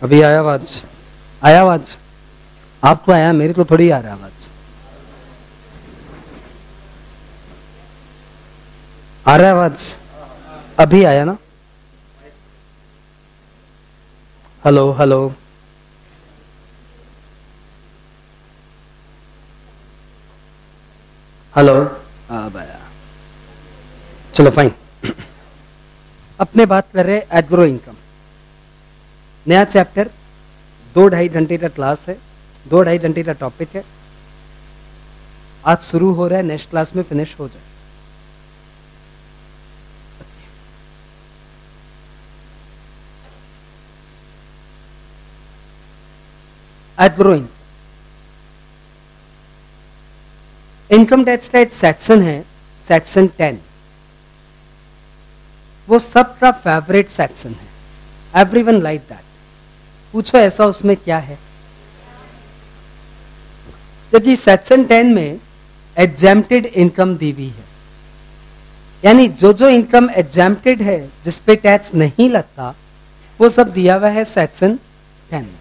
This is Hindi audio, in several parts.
अभी आया आवाज? आया आवाज? आपको आया, मेरे को थोड़ी आ रहा आवाज। आ रहा है आवाज? अभी आया ना? Hello hello. हेलो। अब आया। चलो फाइन। अपने बात कर रहे एग्रो इनकम, नया चैप्टर, 2-2.5 घंटे का क्लास है, 2-2.5 घंटे का टॉपिक है। आज शुरू हो रहा है, नेक्स्ट क्लास में फिनिश हो जाए। एग्रो इनकम टैक्स का एक सेक्शन है, सेक्शन 10। वो सबका फेवरेट सेक्शन है, एवरीवन लाइक दैट। पूछो ऐसा उसमें क्या है? क्योंकि सेक्शन 10 में एग्जेम्प्टेड इनकम दी हुई है, यानी जो जो इनकम एग्जेम्प्टेड है, जिस पे टैक्स नहीं लगता, वो सब दिया हुआ है सेक्शन 10 में।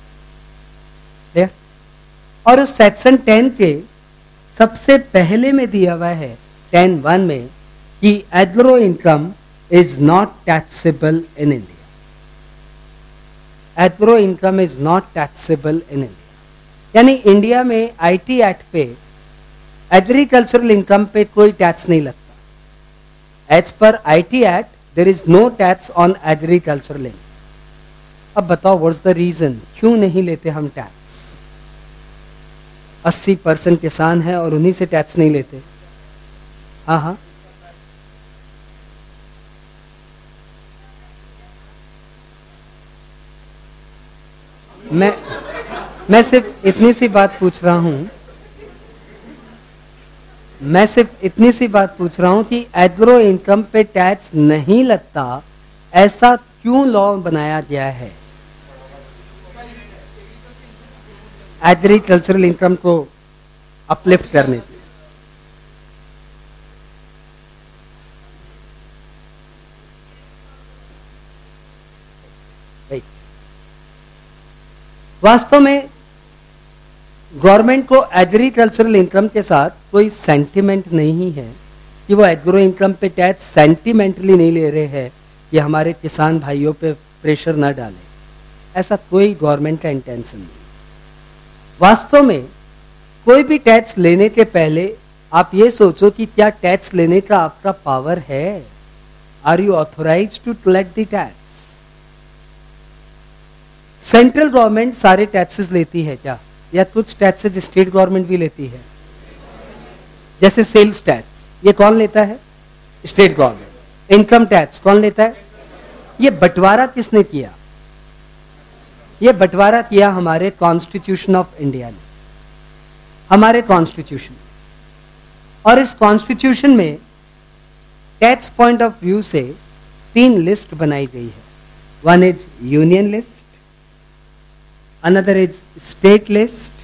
और उस सेक्शन 10 के सबसे पहले में दिया हुआ है 10(1) में कि agro income is not taxable in India. Agro income is not taxable in India, यानी इंडिया में आईटी एक्ट पे एग्रीकल्चरल इनकम पे कोई टैक्स नहीं लगता। As per IT act there is no tax on agricultural income. अब बताओ व्हाट्स द रीजन, क्यों नहीं लेते हम टैक्स? 80% किसान है और उन्हीं से टैक्स नहीं लेते। हाँ हाँ, मैं सिर्फ इतनी सी बात पूछ रहा हूं, मैं सिर्फ इतनी सी बात पूछ रहा हूं कि एग्रो इनकम पे टैक्स नहीं लगता, ऐसा क्यों लॉ बनाया गया है? एग्रीकल्चरल इनकम को अपलिफ्ट करने के लिए। वास्तव में गवर्नमेंट को एग्रीकल्चरल इनकम के साथ कोई सेंटिमेंट नहीं है कि वो एग्रो इनकम पे टैक्स सेंटिमेंटली नहीं ले रहे हैं कि हमारे किसान भाइयों पे प्रेशर ना डालें। ऐसा कोई गवर्नमेंट का इंटेंशन नहीं। वास्तव में कोई भी टैक्स लेने के पहले आप ये सोचो कि क्या टैक्स लेने का आपका पावर है? Are you authorized to collect the tax? Central government सारे टैक्सेस लेती है क्या, या कुछ टैक्सेस स्टेट गवर्नमेंट भी लेती है? जैसे सेल्स टैक्स, ये कौन लेता है? State government. इनकम टैक्स कौन लेता है? ये बंटवारा किसने किया? ये बंटवारा किया हमारे कॉन्स्टिट्यूशन ऑफ इंडिया ने, हमारे कॉन्स्टिट्यूशन। और इस कॉन्स्टिट्यूशन में टैक्स पॉइंट ऑफ व्यू से 3 लिस्ट बनाई गई है। One is union list, another is state list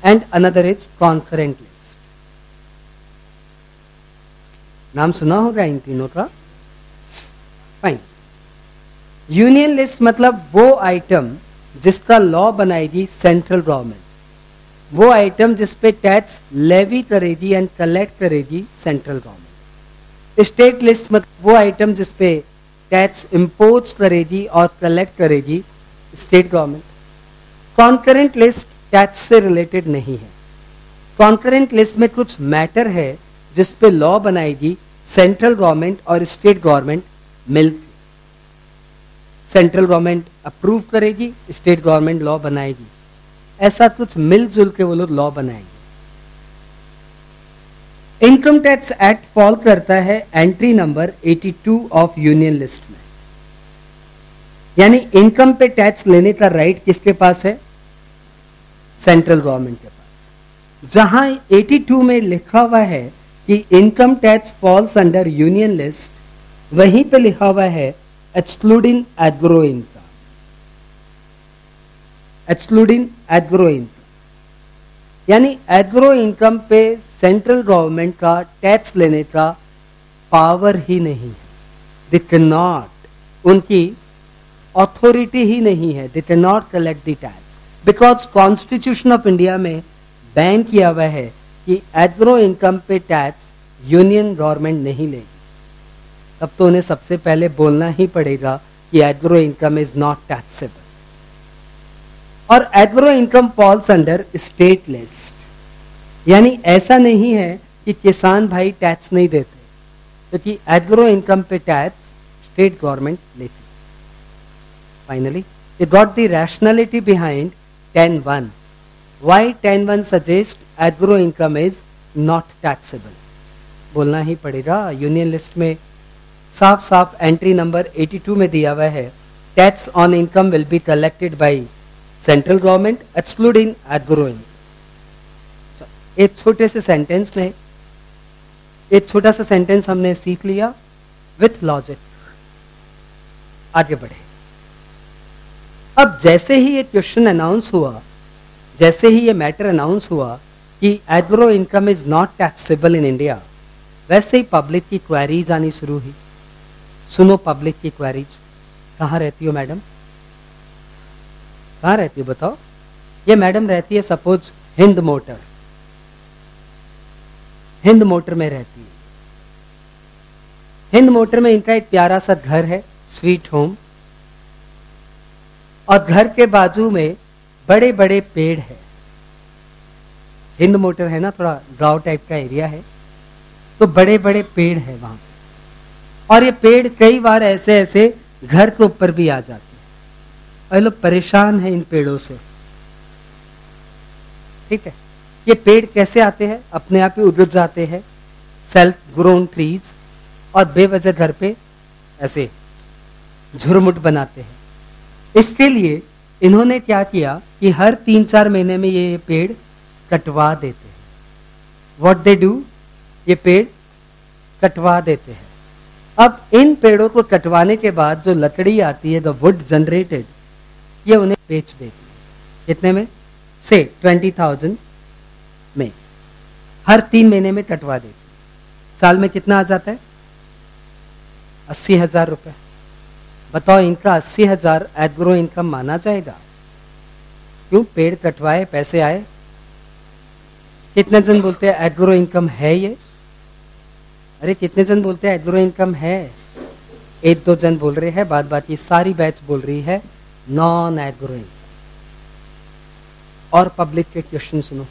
and another is concurrent list। नाम सुना होगा इन तीनों का? फाइन। यूनियन लिस्ट मतलब वो आइटम जिसका लॉ बनाएगी सेंट्रल गवर्नमेंट, वो आइटम जिस पे टैक्स लेवी करेगी एंड कलेक्ट करेगी सेंट्रल गवर्नमेंट। स्टेट लिस्ट मतलब वो आइटम जिस पे टैक्स इंपोज करेगी और कलेक्ट करेगी state government. Concurrent list tax से रिलेटेड नहीं है। कॉन्करेंट लिस्ट में कुछ मैटर है जिस पे लॉ बनाएगी सेंट्रल गवर्नमेंट और स्टेट गवर्नमेंट मिलकर। सेंट्रल गवर्नमेंट अप्रूव करेगी, स्टेट गवर्नमेंट लॉ बनाएगी, ऐसा कुछ मिलजुल के वो लोग लॉ बनाएंगे। इनकम टैक्स एक्ट फॉल करता है entry number 82 of union list में। यानी इनकम पे टैक्स लेने का राइट किसके पास है? सेंट्रल गवर्नमेंट के पास। जहां 82 में लिखा हुआ है कि income tax falls under union list, वहीं पे लिखा हुआ है excluding agro income, excluding agro income. यानी एग्रो इनकम पे सेंट्रल गवर्नमेंट का टैक्स लेने का पावर ही नहीं है। दे कैन नॉट, उनकी अथॉरिटी ही नहीं है, they can not collect the tax, because constitution of India में बैन किया हुआ है कि एग्रो इनकम पे टैक्स यूनियन गवर्नमेंट नहीं लेगी। तब तो उन्हें सबसे पहले बोलना ही पड़ेगा कि agro income is not taxable. और agro income falls under state list, यानी ऐसा नहीं है कि किसान भाई टैक्स नहीं देते, क्योंकि एग्रो इनकम पे टैक्स स्टेट गवर्नमेंट लेती। Finally they got the rationality behind 10(1). Why 10(1) suggest agro income is not taxable? बोलना ही पड़ेगा। यूनियन लिस्ट में साफ साफ एंट्री नंबर 82 में दिया हुआ है, tax on income will be collected by central government excluding agro income. एक छोटे से सेंटेंस ने, एक छोटा सा सेंटेंस हमने सीख लिया विथ लॉजिक। आगे बढ़े। अब जैसे ही ये क्वेश्चन अनाउंस हुआ, जैसे ही ये मैटर अनाउंस हुआ कि agro income is not taxable in India, वैसे ही पब्लिक की क्वेरीज आनी शुरू हुई। सुनो पब्लिक की क्वेरीज। कहाँ रहती हो मैडम? कहाँ रहती हो बताओ? ये मैडम रहती है suppose Hind motor, Hind motor में रहती है। हिंद मोटर में इनका एक प्यारा सा घर है, स्वीट होम, और घर के बाजू में बड़े बड़े पेड़ है। हिंद मोटर है ना, थोड़ा गांव टाइप का एरिया है, तो बड़े बड़े पेड़ है वहां, और ये पेड़ कई बार ऐसे ऐसे घर के ऊपर भी आ जाते हैं और लोग परेशान हैं इन पेड़ों से। ठीक है, ये पेड़ कैसे आते हैं? अपने आप ही उड़ जाते हैं, सेल्फ ग्रोन ट्रीज, और बेवजह घर पे ऐसे झुरमुट बनाते हैं। इसके लिए इन्होंने क्या किया कि हर 3-4 महीने में ये पेड़ कटवा देते हैं। व्हाट दे डू, ये पेड़ कटवा देते हैं। अब इन पेड़ों को कटवाने के बाद जो लकड़ी आती है, द वुड जनरेटेड, ये उन्हें बेच देती है। कितने में? से 20,000 में। हर 3 महीने में कटवा देती है। साल में कितना आ जाता है? 80,000 रुपए। बताओ, इनका 80,000 एग्रो इनकम माना जाएगा? क्यों? पेड़ कटवाए, पैसे आए। कितने जन बोलते हैं एग्रो इनकम है ये? अरे कितने जन बोलते हैं एग्रो इनकम है? 1-2 जन बोल रहे हैं, बाद बाकी सारी बैच बोल रही है नॉन एग्रो इनकम। और पब्लिक के क्वेश्चन सुनो।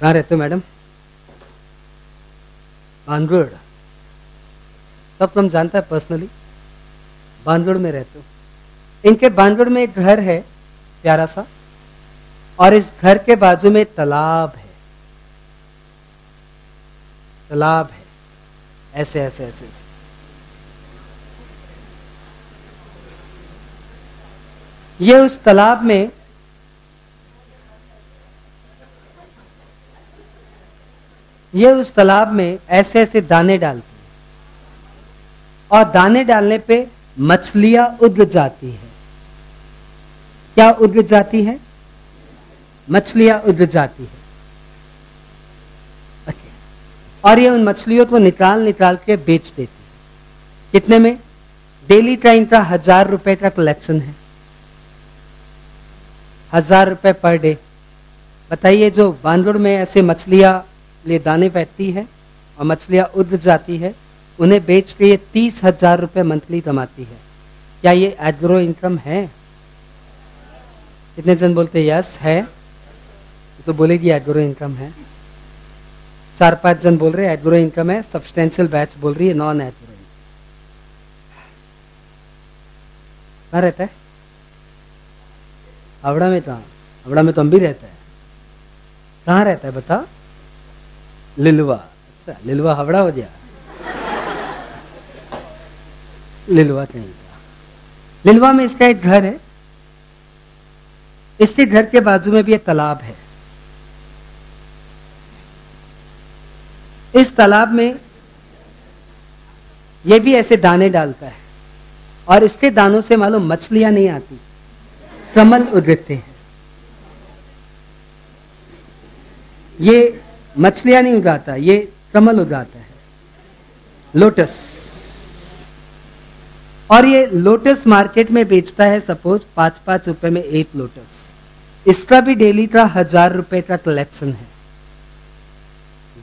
कहाँ रहते हो मैडम? बांदगुड़। सब तुम जानता है पर्सनली, बांदगुड़ में रहते हो। इनके बांदगुड़ में एक घर है प्यारा सा, और इस घर के बाजू में तालाब है। तालाब है, ऐसे ऐसे ऐसे, ऐसे। ये उस तालाब में ऐसे ऐसे दाने डालते हैं, और दाने डालने पे मछलियां उग जाती है। क्या उग जाती है? मछलियां उग जाती है। और ये उन मछलियों को निकाल निकाल के बेच देती है। कितने में? डेली का इनका 1,000 रुपए का कलेक्शन है। 1,000 रुपए पर डे। बताइए, जो बांदगुड़ में ऐसे मछलियां ले दाने फेंकती है और मछलियां उग जाती है, उन्हें बेच के ये 30,000 रुपए मंथली कमाती है। क्या ये एग्रो इनकम है? कितने जन बोलते यस है? तो बोलेगी एग्रो इनकम है। 4-5 जन बोल रहे हैं एग्रो इनकम है। सब्सटेंशियल बैच बोल रही है नॉन एग्रो इनकम। कहाँ रहता है? हावड़ा में। कहाँ? हावड़ा में तो हम भी रहता है। कहाँ रहता है बता? लिलवा। अच्छा, लिलवा हावड़ा हो गया। लिलवा कहीं का। लिलवा में इसका एक घर है। इसके घर के बाजू में भी एक तालाब है। इस तालाब में ये भी ऐसे दाने डालता है, और इसके दानों से मालूम मछलियां नहीं आती, कमल उगते हैं। ये मछलियां नहीं उगाता, ये कमल उगाता है, लोटस। और ये लोटस मार्केट में बेचता है सपोज 5-5 रुपए में एक लोटस, इसका भी डेली का 1000 रुपए का कलेक्शन है।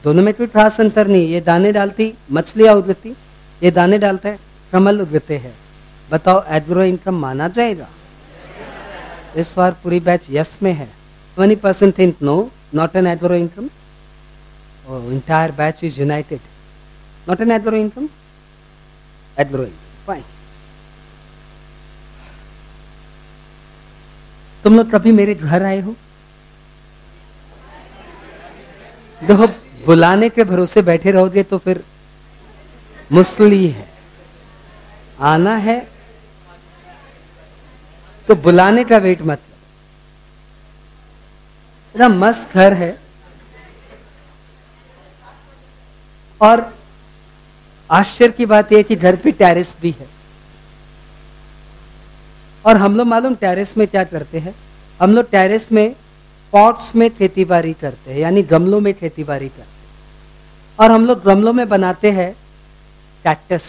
दोनों में कोई खास अंतर नहीं। ये दाने डालती मछलियां उगती, ये दाने डालता है कमल उगते हैं। बताओ एग्रो इनकम माना जाएगा? इस बार पूरी बैच यस में है। 20% think no, not an agro income. Entire batch is united, not an agro income, agro income. Fine. तुम लोग कभी मेरे घर आए हो? देखो, बुलाने के भरोसे बैठे रहोगे तो फिर मुश्किल ही है। आना है तो बुलाने का वेट मत लो। इतना मस्त घर है और आश्चर्य की बात यह कि घर पे टेरेस भी है। और हम लोग मालूम टेरेस में क्या करते हैं? हम लोग टेरेस में पॉट्स में खेती बाड़ी करते हैं, यानी गमलों में खेती बाड़ी करते हैं। और हम लोग गमलों में बनाते हैं कैक्टस,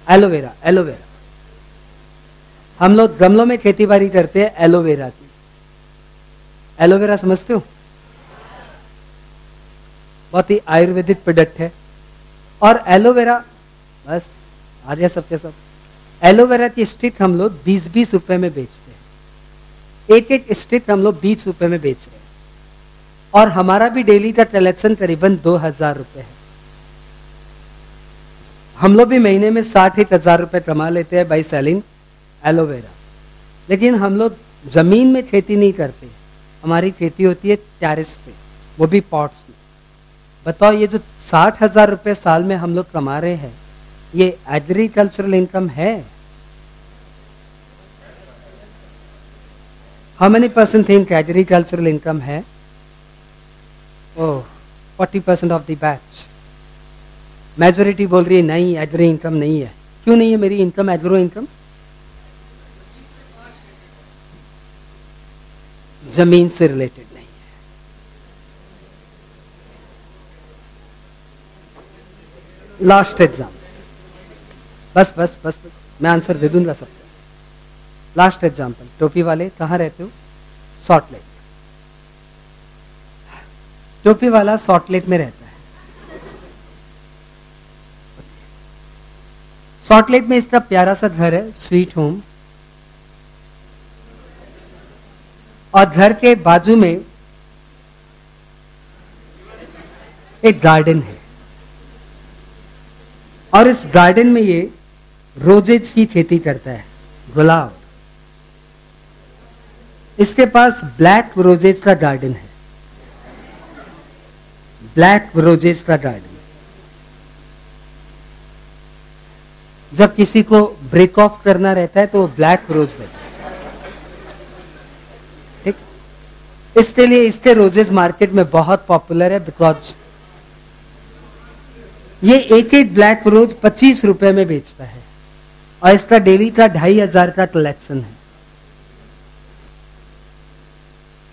एलोवेरा। एलोवेरा हम लोग गमलों में खेती बाड़ी करते हैं एलोवेरा की। एलोवेरा समझते हो? बहुत ही आयुर्वेदिक प्रोडक्ट है। और एलोवेरा बस आ गया सबके सब। एलोवेरा की स्टिक हम लोग 20-20 रुपए में बेचते हैं। एक एक स्टिक हम लोग 20 रुपए में बेच रहे हैं। और हमारा भी डेली का कलेक्शन करीबन 2000 रुपए है। हम लोग भी महीने में 60,000 रुपए कमा लेते हैं बाई सेलिंग एलोवेरा। लेकिन हम लोग जमीन में खेती नहीं करते, हमारी खेती होती है टेरेस पे, वो भी पॉट्स में। बताओ, ये जो 60,000 रुपए साल में हम लोग कमा रहे हैं, ये एग्रीकल्चरल इनकम है? How many percent think agricultural income है? ओह, 40% ऑफ द बैच। मेजोरिटी बोल रही है नहीं, एग्री इनकम नहीं है। क्यों नहीं है मेरी इनकम, एग्रो इनकम? जमीन से रिलेटेड नहीं है। लास्ट एग्जाम, बस बस बस बस मैं आंसर दे दूंगा सबको। लास्ट एग्जाम्पल, टोपी वाले कहाँ रहते हो? Salt lake. टोपी वाला सॉल्ट लेक में रहता है। सॉल्ट लेक में इसका प्यारा सा घर है, स्वीट होम। और घर के बाजू में एक गार्डन है। और इस गार्डन में ये रोजेज की खेती करता है, गुलाब। इसके पास ब्लैक रोजेज का गार्डन है, ब्लैक रोजेज का गार्डन। जब किसी को ब्रेक ऑफ करना रहता है तो वो ब्लैक रोज देता है, ठीक? इसके लिए इसके रोजेस मार्केट में बहुत पॉपुलर है, बिकॉज ये एक एक ब्लैक रोज 25 रुपए में बेचता है और इसका डेली का 2500 का कलेक्शन है।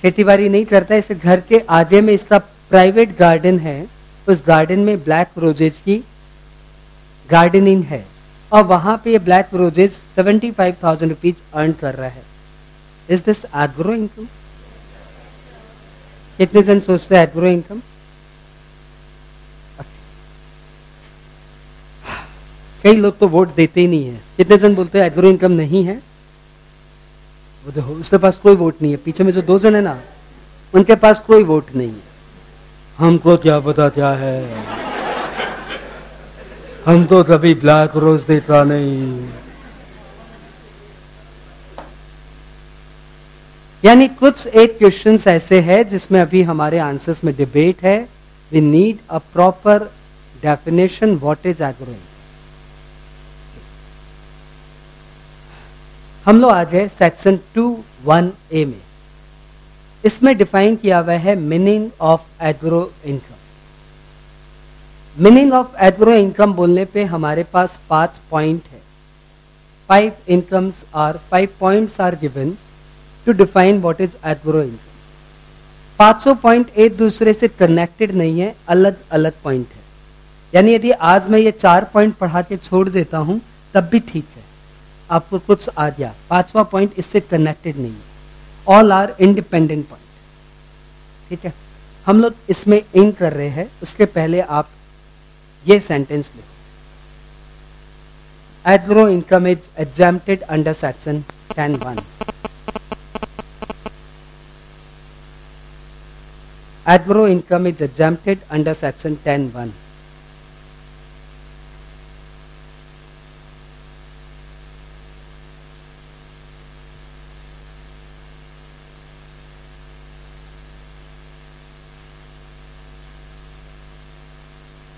खेती बाड़ी नहीं करता, इसे घर के आगे में इसका प्राइवेट गार्डन है। उस गार्डन में ब्लैक रोजेज की गार्डनिंग है और वहां पे ये ब्लैक रोजेज 75,000 रुपीज अर्न कर रहा है। Is this agro income? कितने जन सोचते हैं एग्रो इनकम? कई लोग तो वोट देते ही नहीं है। कितने जन बोलते हैं एग्रो इनकम नहीं है? वो देखो, उसके पास कोई वोट नहीं है। पीछे में जो 2 जन है ना, उनके पास कोई वोट नहीं है। हमको क्या पता क्या है, हम तो कभी ब्लैक रोज देखा नहीं। यानी कुछ एक क्वेश्चंस ऐसे हैं जिसमें अभी हमारे आंसर्स में डिबेट है। We need a proper definition what is agro. हम लोग आ गए सेक्शन 2(1)A में। इसमें डिफाइन किया हुआ है meaning of agro income. Meaning of agro income बोलने पे हमारे पास 5 पॉइंट है। 5 points are given to define what is agro income. 500 point एक दूसरे से कनेक्टेड नहीं है, अलग अलग पॉइंट है। यानी यदि आज मैं ये 4 पॉइंट पढ़ा के छोड़ देता हूं तब भी ठीक है, आपको कुछ आ गया। 5वां पॉइंट इससे कनेक्टेड नहीं है, ऑल आर इंडिपेंडेंट पॉइंट। ठीक है, हम लोग इसमें इन कर रहे हैं, उसके पहले आप ये सेंटेंस लिखो, agro income is exempted under section 10(1). Agro income is exempted under section 10(1).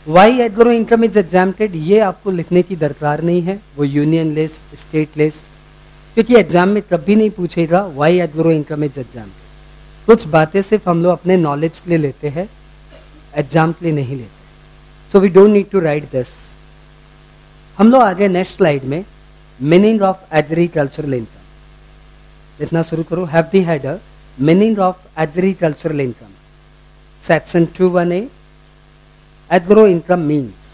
Why agro income is exempted, ये आपको लिखने की दरकार नहीं है, वो यूनियन लेस, स्टेट लेस, क्योंकि एग्जाम में कभी नहीं पूछेगा why agro income is exempted. कुछ बातें सिर्फ हम लोग अपने नॉलेज के लिए लेते हैं, एग्जाम के लिए नहीं लेते। So we don't need to write this. हम लोग आगे नेक्स्ट स्लाइड में मीनिंग ऑफ एग्रीकल्चरल इनकम लिखना शुरू करो। Have the header meaning of agricultural income, section 2(1)(a). Agro income means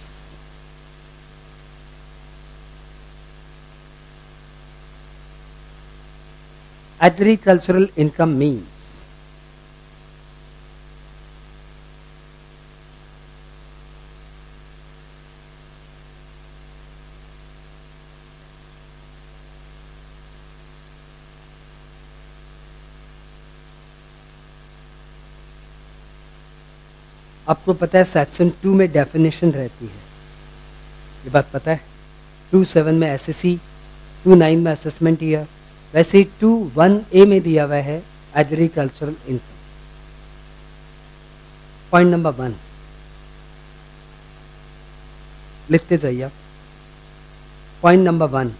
agricultural income means आपको पता है सेक्शन 2 में डेफिनेशन रहती है, ये बात पता है। 2(7) में एसएससी, 2(9) में असेसमेंट ईयर, वैसे ही 2(1)(a) में दिया हुआ है एग्रीकल्चरल इनकम। पॉइंट नंबर 1 लिखते जाइए आप। पॉइंट नंबर 1,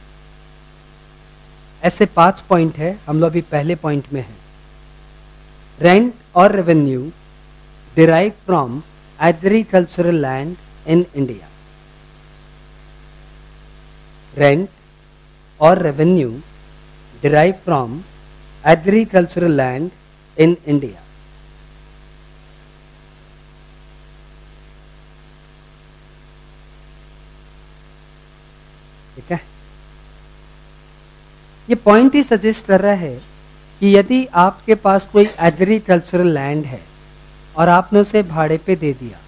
ऐसे 5 पॉइंट है, हम लोग अभी पहले पॉइंट में है। रेंट और revenue derived from agricultural land in India. Rent or revenue derived from agricultural land in India. ठीक है, ये पॉइंट ही सजेस्ट कर रहा है कि यदि आपके पास कोई एग्रीकल्चरल लैंड है और आपने उसे भाड़े पे दे दिया,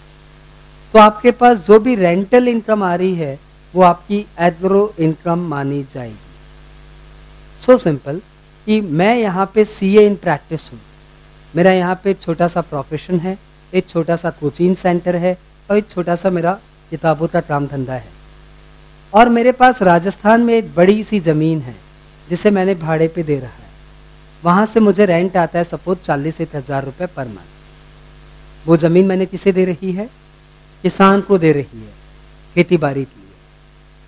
तो आपके पास जो भी रेंटल इनकम आ रही है वो आपकी एग्रो इनकम मानी जाएगी। सो सिंपल कि मैं यहाँ पे सीए इन प्रैक्टिस हूँ, मेरा यहाँ पे छोटा सा प्रोफेशन है, एक छोटा सा कोचिंग सेंटर है और एक छोटा सा मेरा किताबों का काम धंधा है, और मेरे पास राजस्थान में एक बड़ी सी ज़मीन है जिसे मैंने भाड़े पे दे रहा है। वहाँ से मुझे रेंट आता है सपोज 40,000 रुपये पर मंथ। वो ज़मीन मैंने किसे दे रही है? किसान को दे रही है, खेती बाड़ी के लिए।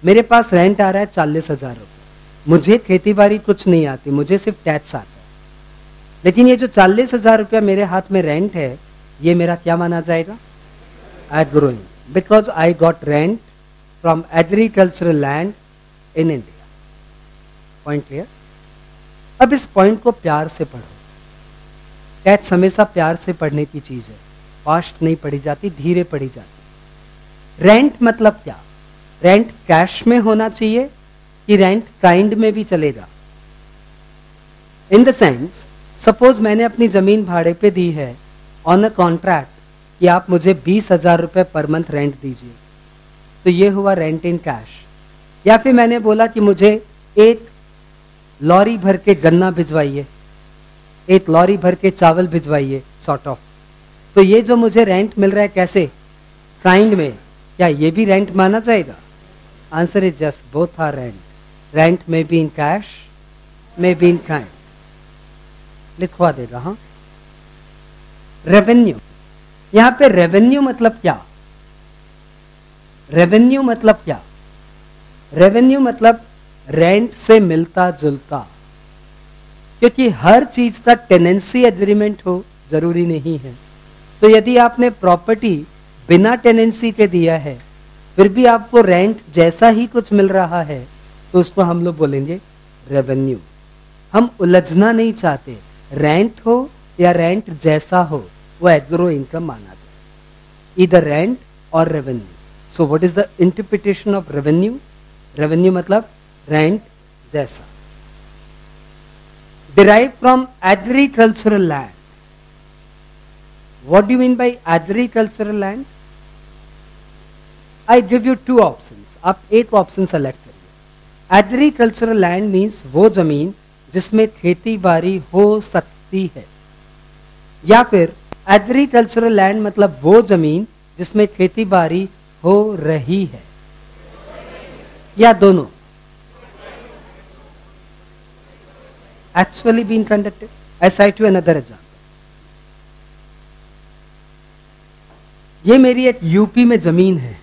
मेरे पास रेंट आ रहा है 40,000 रुपये। मुझे खेती बाड़ी कुछ नहीं आती, मुझे सिर्फ टैक्स आता है। लेकिन ये जो 40,000 रुपया मेरे हाथ में रेंट है, ये मेरा क्या माना जाएगा? Agro, because I got rent from agricultural land in India. Point clear? अब इस पॉइंट को प्यार से पढ़ो। टैक्स हमेशा प्यार से पढ़ने की चीज है, फास्ट नहीं पढ़ी जाती, धीरे पढ़ी जाती। रेंट मतलब क्या? रेंट कैश में होना चाहिए कि रेंट काइंड में भी चलेगा? इन द सेंस, सपोज मैंने अपनी जमीन भाड़े पे दी है ऑन अ कॉन्ट्रैक्ट कि आप मुझे 20,000 रुपये पर मंथ रेंट दीजिए, तो ये हुआ रेंट इन कैश। या फिर मैंने बोला कि मुझे एक लॉरी भर के गन्ना भिजवाइए, एक लॉरी भर के चावल भिजवाइए, सॉर्ट ऑफ। तो ये जो मुझे रेंट मिल रहा है कैसे? काइंड में। क्या ये भी रेंट माना जाएगा? Answer is just, both are rent. Rent may be in cash, may be in kind. लिखवा देगा। हाँ, रेवेन्यू। यहां पे रेवेन्यू मतलब क्या? रेवेन्यू मतलब क्या? रेवेन्यू मतलब रेंट से मिलता जुलता, क्योंकि हर चीज का टेनेंसी एग्रीमेंट हो जरूरी नहीं है। तो यदि आपने प्रॉपर्टी बिना टेनेंसी के दिया है, फिर भी आपको रेंट जैसा ही कुछ मिल रहा है, तो उसको हम लोग बोलेंगे रेवेन्यू। हम उलझना नहीं चाहते, रेंट हो या रेंट जैसा हो, वो एग्रो इनकम माना जाए, इधर रेंट और revenue. So what is the interpretation of revenue? Revenue मतलब रेंट जैसा. Derive from agricultural land. What do you mean by agricultural land? I give you two options, आप एक ऑप्शन सेलेक्ट करिए. एग्रीकल्चरल लैंड मीन्स वो जमीन जिसमें खेती बाड़ी हो सकती है, या फिर एग्रीकल्चरल लैंड मतलब वो जमीन जिसमें खेती बाड़ी हो रही है, या दोनों. Actually being conducted. I site you another example. ये मेरी एक यूपी में जमीन है,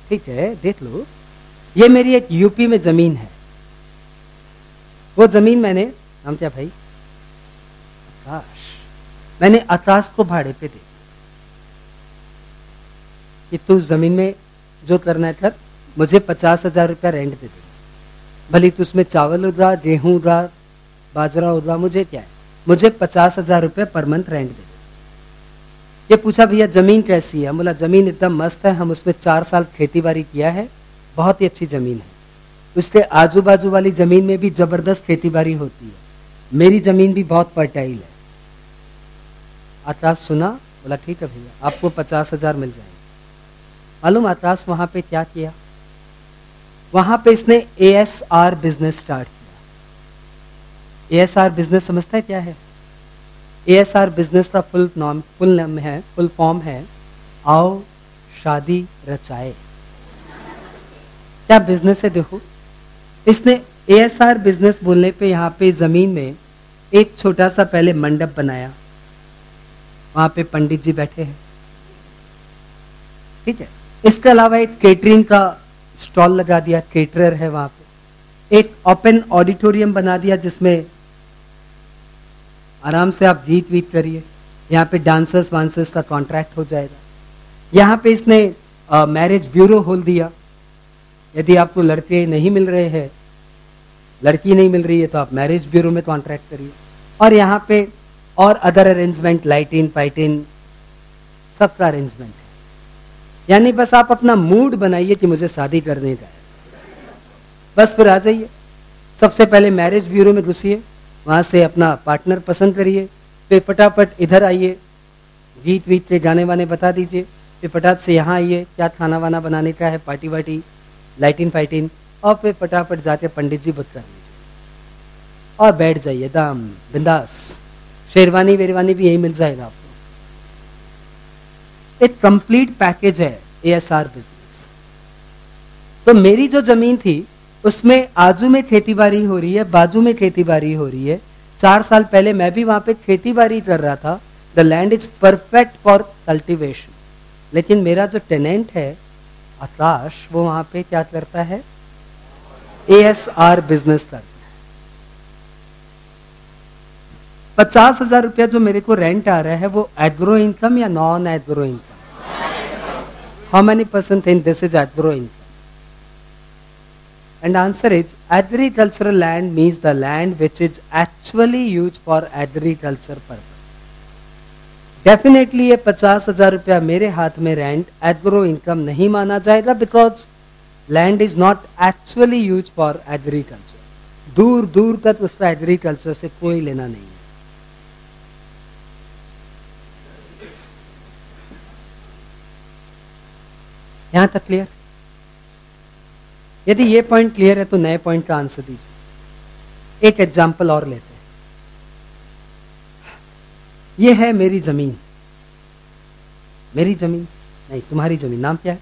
ठीक है, देख लो. ये मेरी एक यूपी में जमीन है. वो जमीन मैंने, नाम क्या भाई? आकाश. मैंने आकाश को भाड़े पे दे कि तू जमीन में जो करना है कर, मुझे 50,000 रुपया रेंट दे दे. भले तू उसमें चावल उड़ा, गेहूं उड़ा, बाजरा उड़ा, मुझे क्या है, मुझे 50,000 रुपया पर मंथ रेंट दे दे. ये पूछा भैया जमीन कैसी है? बोला जमीन एकदम मस्त है, हम उसमें 4 साल खेती बाड़ी किया है, बहुत ही अच्छी जमीन है. उसके आजू बाजू वाली जमीन में भी जबरदस्त खेती बाड़ी होती है. मेरी जमीन भी बहुत फर्टाइल है. आकाश सुना, बोला ठीक है भैया, आपको 50,000 मिल जाएंगे. मालूम आकाश वहां पे क्या किया? वहां पे इसने ASR बिजनेस स्टार्ट किया. ASR बिजनेस समझता है क्या है? ASR बिजनेस का फुल फॉर्म है आओ शादी रचाए. क्या बिजनेस है देखो. इसने ASR बिजनेस बोलने पे यहाँ पे जमीन में एक छोटा सा पहले मंडप बनाया, वहां पे पंडित जी बैठे हैं, ठीक है. इसके अलावा एक केटरिंग का स्टॉल लगा दिया, केटरर है वहां पे. एक ओपन ऑडिटोरियम बना दिया जिसमें आराम से आप गीत वीत करिए. यहाँ पे डांसर्स वांसर्स का कॉन्ट्रैक्ट हो जाएगा. यहाँ पे इसने मैरिज ब्यूरो खोल दिया. यदि आपको लड़के नहीं मिल रहे हैं, लड़की नहीं मिल रही है, तो आप मैरिज ब्यूरो में कॉन्ट्रैक्ट करिए. और यहाँ पे और अदर अरेंजमेंट, लाइटिंग फाइटिंग, सबका अरेंजमेंट है. यानी बस आप अपना मूड बनाइए कि मुझे शादी करने का है, बस फिर आ जाइए. सबसे पहले मैरिज ब्यूरो में घुसिए, वहां से अपना पार्टनर पसंद करिए, फिर फटाफट इधर आइए, गीत वीत के गाने वाने बता दीजिए, फिर फटाफट से यहाँ आइए, क्या खाना वाना बनाने का है, पार्टी वार्टी, लाइटिंग फाइटिंग, और फिर फटाफट जाके पंडित जी बुक कर लीजिए और बैठ जाइए दाम बिंदास. शेरवानी वेरवानी भी यही मिल जाएगा आपको. एक कंप्लीट पैकेज है ASR बिजनेस. तो मेरी जो जमीन थी उसमें आजू में खेती बाड़ी हो रही है, बाजू में खेती बाड़ी हो रही है. 4 साल पहले मैं भी वहां पे खेती बाड़ी कर रहा था. The land is perfect for cultivation. लेकिन मेरा जो टेनेंट है आकाश, वो वहां पे क्या करता है? ASR बिजनेस करता है. 50,000 रुपया जो मेरे को रेंट आ रहा है वो एग्रो इनकम या non agro income? How many percent think this is agro income? And answer is agricultural land means the land which is actually used for agriculture purpose. Definitely ये 50,000 रुपया मेरे हाथ में रेंट एग्रो इनकम नहीं माना जाएगा, because land is not actually use for agriculture. दूर दूर तक उसका एग्रीकल्चर से कोई लेना नहीं है. यहां तक क्लियर? यदि ये पॉइंट क्लियर है तो नए पॉइंट का आंसर दीजिए. एक एग्जाम्पल और लेते हैं. ये है मेरी जमीन. मेरी जमीन नहीं, तुम्हारी जमीन. नाम क्या है?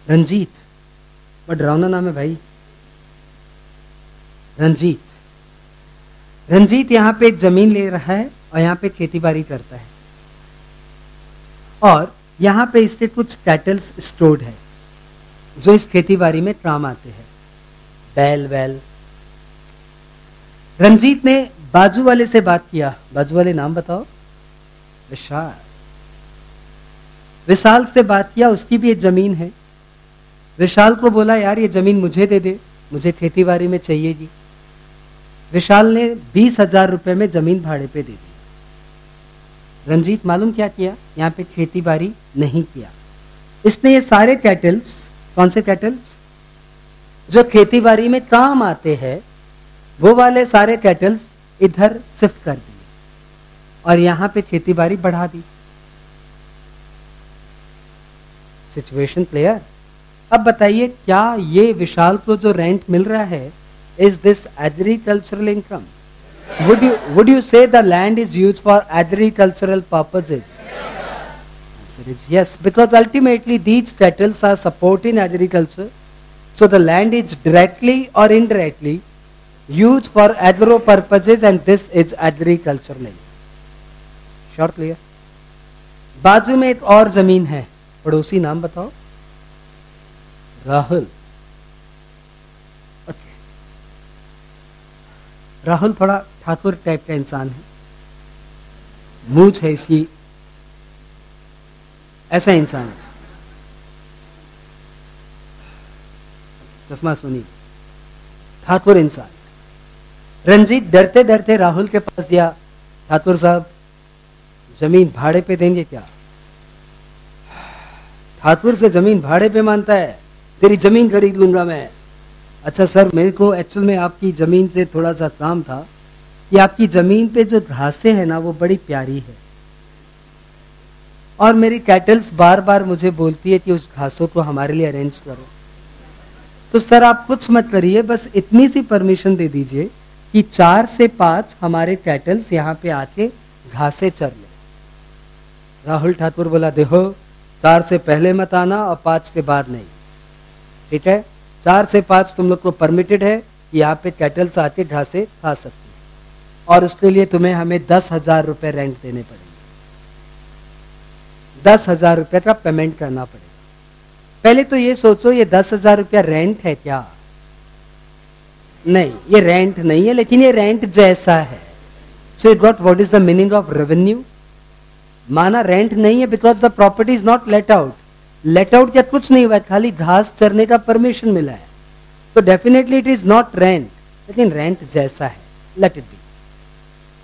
रंजीत. बट डरावना नाम है भाई, रंजीत. रंजीत यहाँ पे एक जमीन ले रहा है और यहाँ पे खेती बाड़ी करता है, और यहाँ पे इसके कुछ कैटल्स स्टोर्ड है जो इस खेती बाड़ी में काम आते हैं, बैल वैल. रंजीत ने बाजू वाले से बात किया. बाजू वाले नाम बताओ? विशाल. विशाल से बात किया, उसकी भी एक जमीन है. विशाल को बोला यार ये जमीन मुझे दे दे, मुझे खेती बाड़ी में चाहिएगी. विशाल ने 20,000 रुपए में जमीन भाड़े पे दे दी. रंजीत मालूम क्या किया, यहाँ पे खेती बाड़ी नहीं किया। इसने ये सारे कैटल्स, कौन से कैटल्स जो खेती बाड़ी में काम आते हैं, वो वाले सारे कैटल्स इधर शिफ्ट कर दिए और यहां पे खेती बाड़ी बढ़ा दी। Situation clear? अब बताइए, क्या ये विशाल को जो रेंट मिल रहा है, is this agricultural income? Would you say the land is used for agricultural purposes? Answer is yes, because ultimately these cattle are supporting agriculture, so the land is directly or indirectly used for agro purposes, and this is agricultural. Short clear? बाजू में एक और जमीन है, पड़ोसी नाम बताओ। राहुल। ओके, राहुल थोड़ा ठाकुर टाइप का इंसान है, मूंछ है इसकी, ऐसा इंसान है, चश्मा सुनी, ठाकुर इंसान। रंजीत डरते डरते राहुल के पास दिया, ठाकुर साहब जमीन भाड़े पे देंगे क्या? ठाकुर से जमीन भाड़े पे मानता है, तेरी जमीन खरीद लूंगा मैं। अच्छा सर, मेरे को एक्चुअल में आपकी जमीन से थोड़ा सा काम था कि आपकी जमीन पे जो घासें हैं ना, वो बड़ी प्यारी है और मेरी कैटल्स बार बार मुझे बोलती है कि उस घासों को हमारे लिए अरेंज करो। तो सर आप कुछ मत करिए, बस इतनी सी परमिशन दे दीजिए कि 4 से 5 हमारे कैटल्स यहाँ पे आके घासें चर ले। राहुल ठाकुर बोला, देखो 4 से पहले मत आना और 5 के बाद नहीं, ठीक है? 4 से 5 तुम लोग को परमिटेड है कि यहाँ पे कैटल्स आके घासें खा सकती है और उसके लिए तुम्हें हमें 10,000 रुपए रेंट देने पड़ेंगे, 10,000 रुपए का पेमेंट करना पड़ेगा। पहले तो ये सोचो, ये 10,000 रुपया रेंट है क्या? नहीं, ये रेंट नहीं है, लेकिन ये रेंट जैसा है। So you got what is the meaning of revenue? माना रेंट नहीं है because the property is not let out. Let out क्या कुछ नहीं हुआ है, खाली घास चरने का परमिशन मिला है, तो definitely it is not rent, लेकिन रेंट जैसा है, लेट इट बी।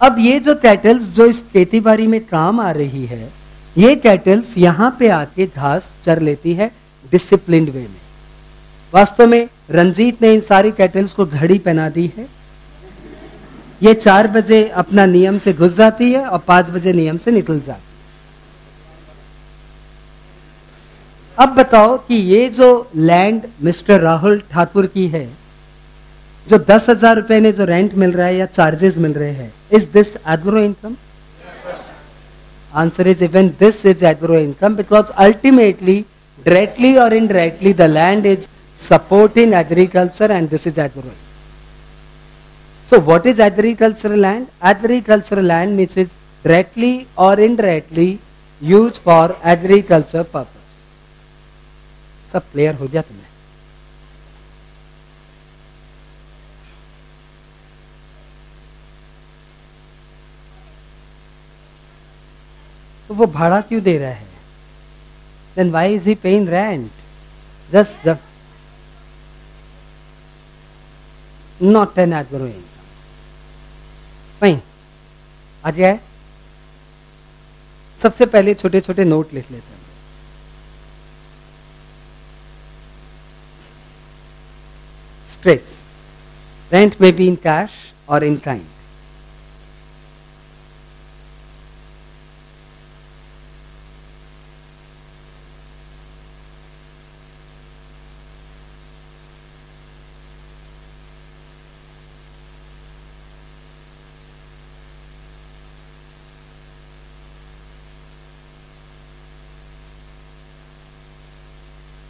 अब ये जो कैटल्स जो इस खेती बाड़ी में काम आ रही है, ये कैटल्स यहां पे आके घास चर लेती है डिसिप्लिन्ड वे में। वास्तव में रंजीत ने इन सारी कैटल्स को घड़ी पहना दी है। ये 4 बजे अपना नियम से घुस जाती है और 5 बजे नियम से निकल जाती है। अब बताओ कि ये जो लैंड मिस्टर राहुल ठाकुर की है, जो 10,000 रुपए ने जो रेंट मिल रहा है या चार्जेस मिल रहे हैं, is this agro income? Answer is even this is agro income, because ultimately directly or indirectly the land is supporting agriculture, and this is agro. So what is agricultural land? Agricultural land which is directly or indirectly used for agriculture purpose. सब क्लियर हो गया तुम्हें? तो वो भाड़ा क्यों दे रहा है? Then why is he paying rent? Just not an agro income. Fine. आ गया है? सबसे पहले छोटे छोटे नोट लिख लेते हैं। Stress. Rent may be in cash or in kind.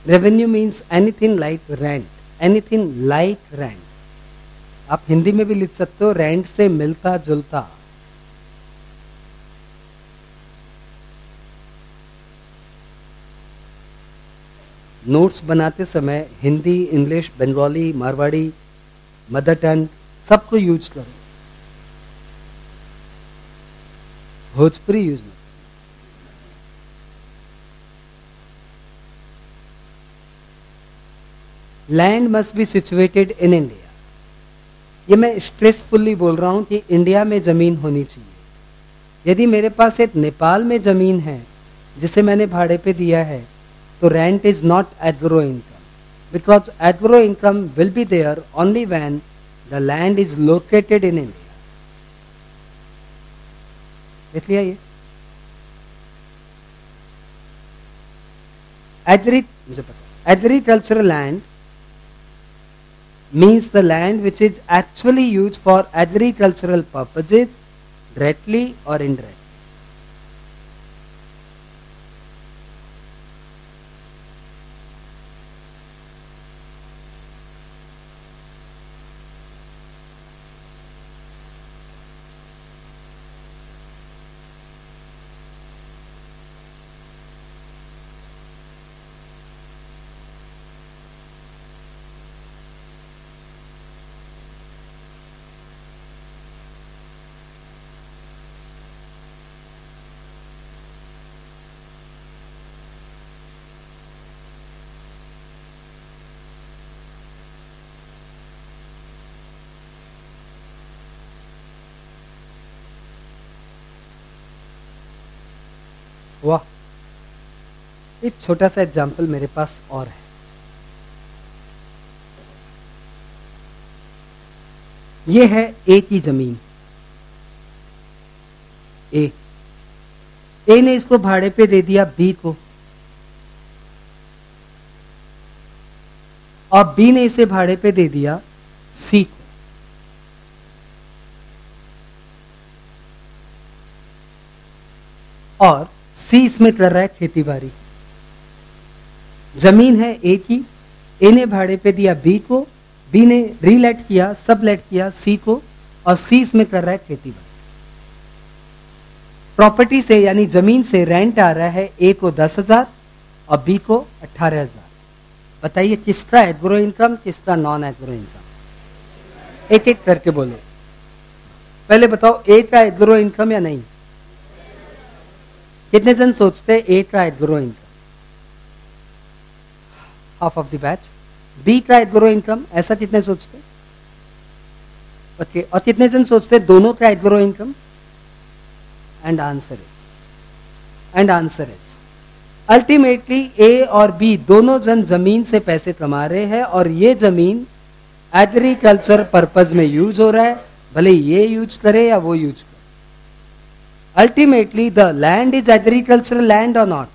Revenue means anything like rent, anything like rent. आप हिंदी में भी लिख सकते हो, रेंट से मिलता जुलता। नोट्स बनाते समय Hindi, English, Bengali, Marwari, mother tongue सबको यूज करो, भोजपुरी यूज मत। Land must be situated in India. ये मैं स्ट्रेसफुल्ली बोल रहा हूं कि इंडिया में जमीन होनी चाहिए। यदि मेरे पास एक नेपाल में जमीन है जिसे मैंने भाड़े पे दिया है, तो rent is not agro income, because agro income will be there only when the land is located in India. देख लिया ये मुझे पता, agricultural land means the land which is actually used for agricultural purposes directly or indirectly. वाह, एक छोटा सा एग्जाम्पल मेरे पास और है। ये है ए की जमीन। ए ने इसको भाड़े पे दे दिया बी को, और बी ने इसे भाड़े पे दे दिया सी को। और सी इसमें कर रहा है खेती बाड़ी। जमीन है ए की, ए ने भाड़े पे दिया बी को, बी ने रीलेट किया, सब लेट किया सी को, और सी इसमें कर रहा है खेती बाड़ी। प्रॉपर्टी से यानी जमीन से रेंट आ रहा है ए को 10,000 और बी को 18,000। बताइए किसका एग्रो इनकम, किसका नॉन एग्रो इनकम? एक एक करके बोलो। पहले बताओ ए का एग्रो इनकम या नहीं? कितने जन सोचते हैं ए का agro income? Half of the batch. B का एग्रो इनकम, ऐसा कितने सोचते? ओके, और कितने जन सोचते दोनों का agro income? And answer is ultimately A और बी दोनों जन जमीन से पैसे कमा रहे हैं, और ये जमीन एग्रीकल्चर पर्पज में यूज हो रहा है, भले ये यूज करे या वो यूज करे। Ultimately, the land is agricultural land or not?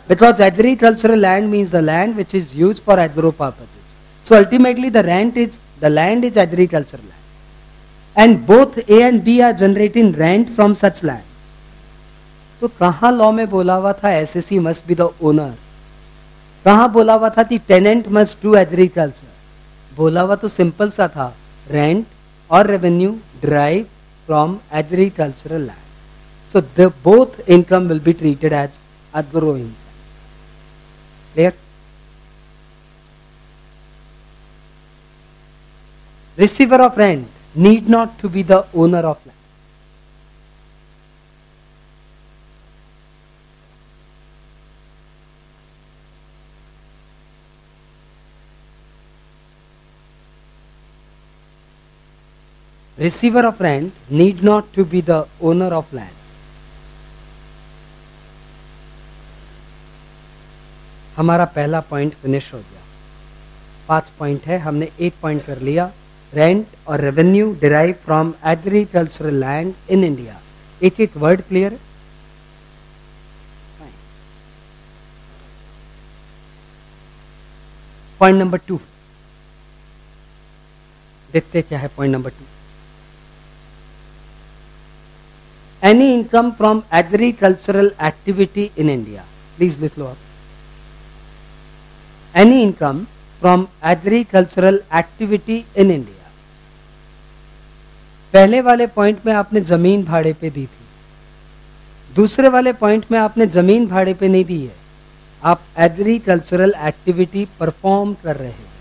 Because agricultural land means the land which is used for agro purposes. So ultimately, the land is agricultural land, and both A and B are generating rent from such land. तो कहाँ लॉ में बोला हुआ था SSC must be the owner? कहाँ बोला हुआ था कि टेनेंट मस्ट डू एग्रीकल्चर? बोला हुआ तो सिंपल सा था, रेंट और revenue derive from agricultural land. So both income will be treated as agro income. Clear? Receiver of rent need not to be the owner of land. Receiver of rent need not to be the owner of land. हमारा पहला पॉइंट फिनिश हो गया। 5 पॉइंट है, हमने एक पॉइंट कर लिया। रेंट और revenue derive from agricultural land in India. एक एक वर्ड क्लियर है? पॉइंट नंबर 2 देखते क्या है। Point number 2, any income from agricultural activity in India. Please लिख लो आप। Any income from agricultural activity in India. पहले वाले पॉइंट में आपने जमीन भाड़े पे दी थी, दूसरे वाले पॉइंट में आपने जमीन भाड़े पे नहीं दी है, आप एग्रीकल्चरल एक्टिविटी परफॉर्म कर रहे हैं।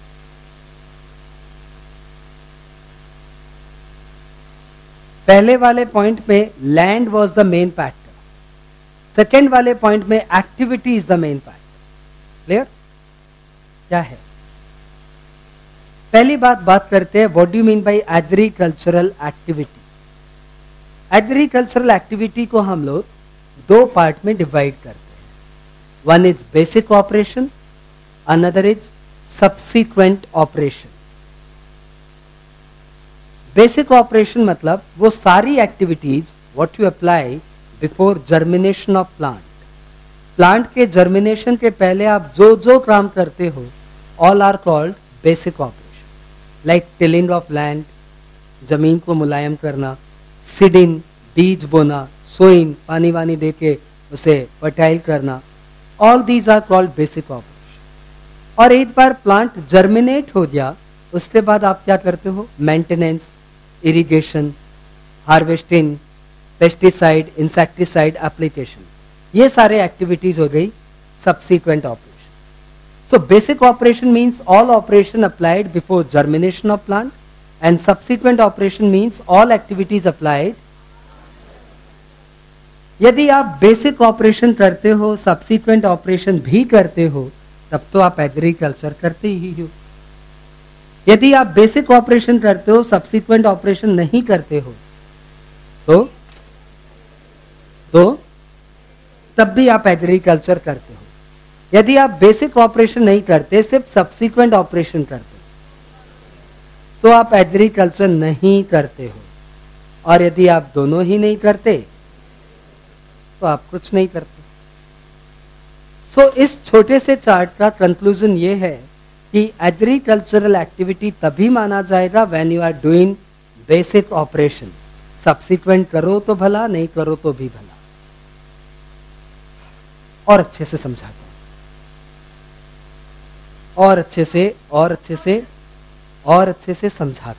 पहले वाले पॉइंट में land was the main factor, second वाले पॉइंट में activity is the main factor. Clear? क्या है? पहली बात करते हैं, what do you mean by agricultural activity? Agricultural activity को हम लोग दो पार्ट में डिवाइड करते हैं. One is basic operation, another is subsequent operation. Basic operation मतलब वो सारी activities what you apply before germination of plant. Plant के जर्मिनेशन के पहले आप जो जो काम करते हो all are called basic operation. Like tilling of land, जमीन को मुलायम करना, सीडिंग बीज बोना, सोइंग पानी वानी दे के उसे फर्टाइल करना, all these are called basic operation. और एक बार प्लांट जर्मिनेट हो गया उसके बाद आप क्या करते हो? Maintenance, irrigation, harvesting, pesticide, insecticide application, ये सारे एक्टिविटीज हो गई subsequent operation. So basic operation means all operation applied before germination of plant and subsequent operation means all activities applied. यदि आप बेसिक ऑपरेशन करते हो, सब्सिक्वेंट ऑपरेशन भी करते हो, तब तो आप एग्रीकल्चर करते ही हो. यदि आप बेसिक ऑपरेशन करते हो, सब्सिक्वेंट ऑपरेशन नहीं करते हो, तो तब भी आप एग्रीकल्चर करते हो. यदि आप बेसिक ऑपरेशन नहीं करते, सिर्फ सब्सिक्वेंट ऑपरेशन करते हो, तो आप एग्रीकल्चर नहीं करते हो. और यदि आप दोनों ही नहीं करते तो आप कुछ नहीं करते. सो इस छोटे से चार्ट का कंक्लूजन ये है कि एग्रीकल्चरल एक्टिविटी तभी माना जाएगा when you are doing basic operation. Subsequent करो तो भला, नहीं करो तो भी भला. और अच्छे से समझाता हूं, और अच्छे से समझाता हूं.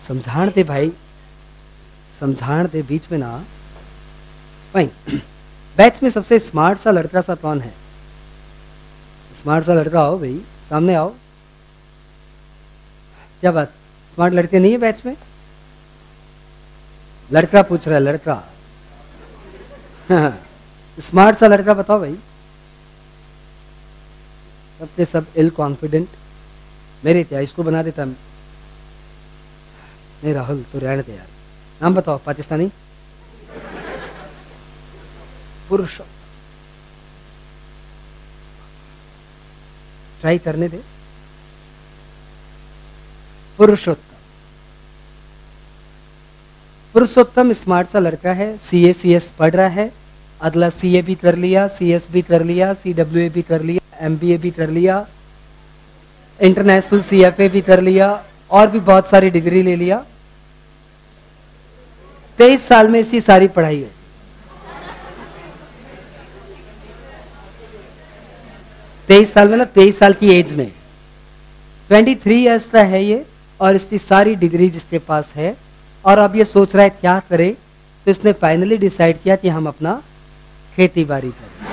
समझाण दे भाई, समझाण दे, बीच में ना भाई. बैच में सबसे स्मार्ट सा लड़का सा कौन है? स्मार्ट सा लड़का आओ भाई, सामने आओ. क्या बात, स्मार्ट लड़के नहीं है बैच में? लड़का पूछ रहा है, लड़का. स्मार्ट सा लड़का बताओ भाई. सबके सब इल कॉन्फिडेंट. मेरे क्या इसको बना देता? नहीं राहुल, तो रहने दे यार. नाम बताओ. पाकिस्तानी पुरुष. ट्राई करने दे. पुरुषोत्तम स्मार्ट सा लड़का है. CA/CS पढ़ रहा है. अगला CA भी कर लिया, CS भी कर लिया, CWA भी कर लिया, MBA भी कर लिया, इंटरनेशनल CFA भी कर लिया, और भी बहुत सारी डिग्री ले लिया. 23 साल में इसकी सारी पढ़ाई है. 23 साल मतलब 23 साल की एज में 23 ईयर्स का है ये, और इसकी सारी डिग्री जिसके पास है. और अब ये सोच रहा है क्या करे, तो इसने फाइनली डिसाइड किया कि हम अपना खेती बाड़ी करें.